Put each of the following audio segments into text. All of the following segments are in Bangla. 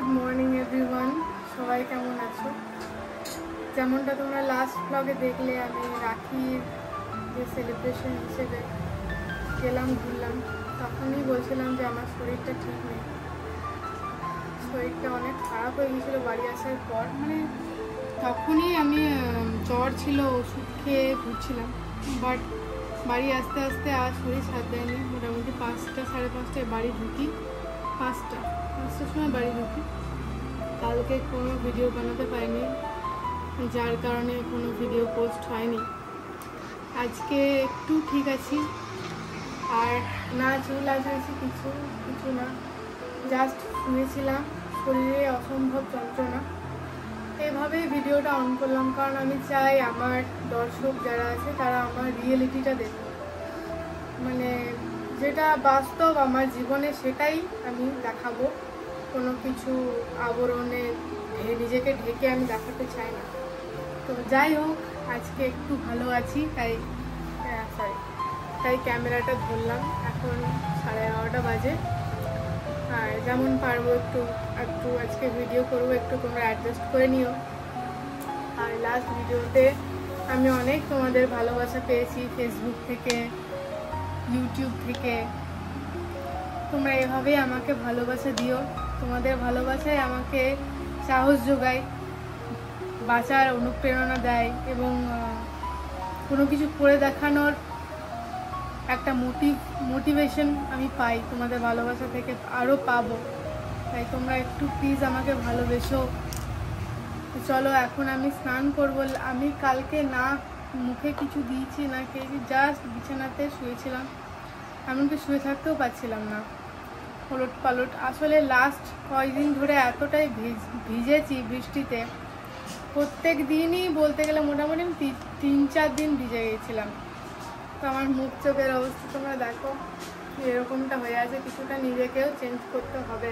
গুড মর্নিং এভরিওয়ান, সবাই কেমন আছো? যেমনটা তোমরা লাস্ট ব্লগে দেখলে, আমি রাখির যে সেলিব্রেশন হিসেবে গেলাম, ঘুরলাম, তখনই বলছিলাম যে আমার শরীরটা ঠিক নেই। শরীরটা অনেক খারাপ হয়ে গিয়েছিলো বাড়ি আসার পর। মানে তখনই আমি জ্বর ছিল, ওষুধ খেয়ে ঘুরছিলাম, বাট বাড়ি আস্তে আস্তে আর শরীর সাথ দেয়নি। মোটামুটি 5টা সাড়ে 5টায় বাড়ি ঢুকি, 5টার সময় বাড়ি ঢুকি। কালকে কোনো ভিডিও বানাতে পারিনি, যার কারণে কোনো ভিডিও পোস্ট হয়নি। আজকে একটু ঠিক আছি, আর না চুল আসেছি, কিছু না, জাস্ট শুনেছিলাম, শরীরে অসম্ভব যন্ত্রণা। এইভাবেই ভিডিওটা অন করলাম, কারণ আমি চাই আমার দর্শক যারা আছে তারা আমার রিয়েলিটিটা দেখুক। মানে যেটা বাস্তব আমার জীবনে, সেটাই আমি দেখাবো। কোনো কিছু আবরণে নিজেকে ঢেকে আমি দেখাতে চাই না। তো যাই হোক, আজকে একটু ভালো আছি, তাই ক্যামেরাটা ধরলাম। এখন 11:30 বাজে, আর যেমন পারবো একটু আজকে ভিডিও করবো, একটু তোমরা অ্যাডজাস্ট করে নিও। আর লাস্ট ভিডিওতে আমি অনেক তোমাদের ভালোবাসা পেয়েছি, ফেসবুক থেকে, ইউটিউব থেকে। তোমরা এভাবেই আমাকে ভালোবাসা দিও। তোমাদের ভালোবাসায় আমাকে সাহস যোগায়, বাঁচার অনুপ্রেরণা দেয়, এবং কোনো কিছু করে দেখানোর একটা মোটিভেশন আমি পাই তোমাদের ভালোবাসা থেকে, আরও পাবো। তাই তোমরা একটু প্লিজ আমাকে ভালোবেসো। চলো, এখন আমি স্নান করবো। আমি কালকে না মুখে কিছু দিয়েছি না খেয়েছি, জাস্ট বিছানাতে শুয়েছিলাম, এমনকি শুয়ে থাকতেও পারছিলাম না, ওলট পালট। আসলে লাস্ট কয়েকদিন ধরে এতটাই ভিজেছি বৃষ্টিতে, প্রত্যেক দিনই বলতে গেলে মোটামুটি 3-4 দিন ভিজে গেছিলাম। তো আমার মুখ চোখের অবস্থা তোমরা দেখো, এরকমটা হয়ে আছে। কিছুটা নিজেকেও চেঞ্জ করতে হবে।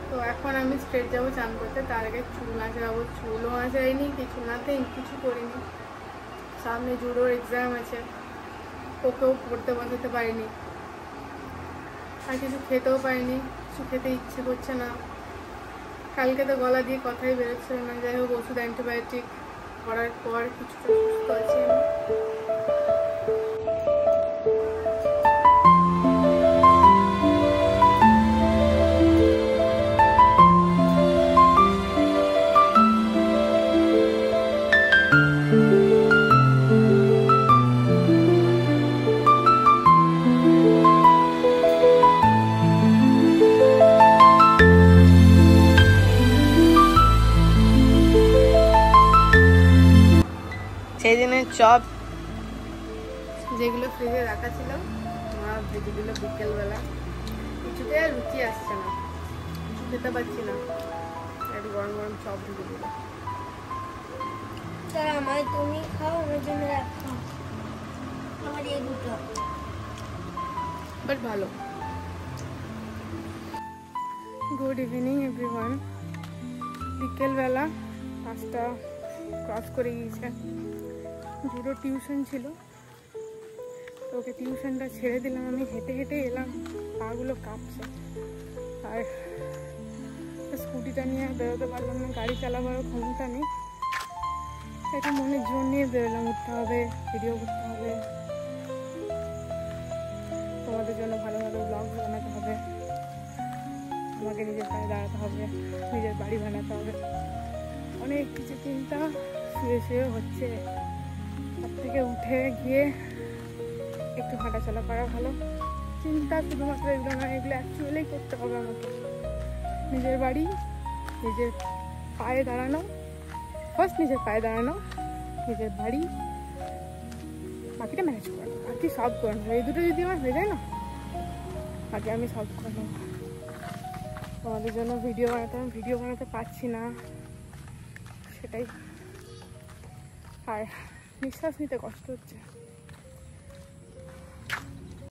তো এখন আমি স্ট্রেট যাবো চান করতে, তার আগে চুল আঁচড়াবো। চুলও আঁচড়াইনি, কিছু করিনি। সামনে জুডোর এক্সাম আছে, ওকেও পড়তে বসাতে পারিনি, আর কিছু খেতেও পারিনি, কিছু খেতে ইচ্ছে করছে না। কালকে তো গলা দিয়ে কথাই বেরোচ্ছিল না। যাই হোক, ওষুধ অ্যান্টিবায়োটিক করার পর কিছুটা সুস্থ আছি আমি। সেই দিনের চপ যেগুলো ফ্রিজে রাখা ছিল, মা ভেজে দিল বিকেলবেলা। কিছুতে রুচি আসছে না, কিছু খেতে পারছি না, একটু গরম গরম চপ ভেজে দিল। তুমি খাও, আমার জন্য রাখো, আমার এই দুটো বাট ভালো। Good evening everyone. বিকেলবেলা 5টা ক্রস করে গিয়েছে। দুটো টিউশন ছিল, তো ওকে টিউশনটা ছেড়ে দিলাম। আমি হেঁটে হেঁটে এলাম, পাগুলো কাঁপছে, আর স্কুটিটা নিয়ে বেরোতে পারলাম না, গাড়ি চালাবারও ক্ষমতা নেই। এটা মনে জোর নিয়ে বেরোলাম, উঠতে হবে, ভিডিও করতে হবে, তোমাদের জন্য ভালো ভালো ব্লগ বানাতে হবে, আমাকে নিজের পায়ে দাঁড়াতে হবে, নিজের বাড়ি বানাতে হবে, অনেক কিছু চিন্তা শুয়ে শুয়ে হচ্ছে। তার থেকে উঠে গিয়ে একটু হাঁটাচলা করা ভালো। চিন্তা শুধুমাত্র এগুলো না, এগুলো অ্যাকচুয়ালি করতে হবে আমাকে। নিজের বাড়ি, নিজের পায়ে দাঁড়ানো, ফার্স্ট নিজের পায়ে দাঁড়ানো, নিজের বাড়ি, বাকিটা ম্যানেজ করানো, বাকি সব করে নেবো। এই দুটো যদি আমার হয়ে যায় না, বাকি আমি সব করে নেবো। তোমাদের জন্য ভিডিও বানাতে পারছি না, সেটাই। আর নিঃশ্বাস নিতে কষ্ট হচ্ছে।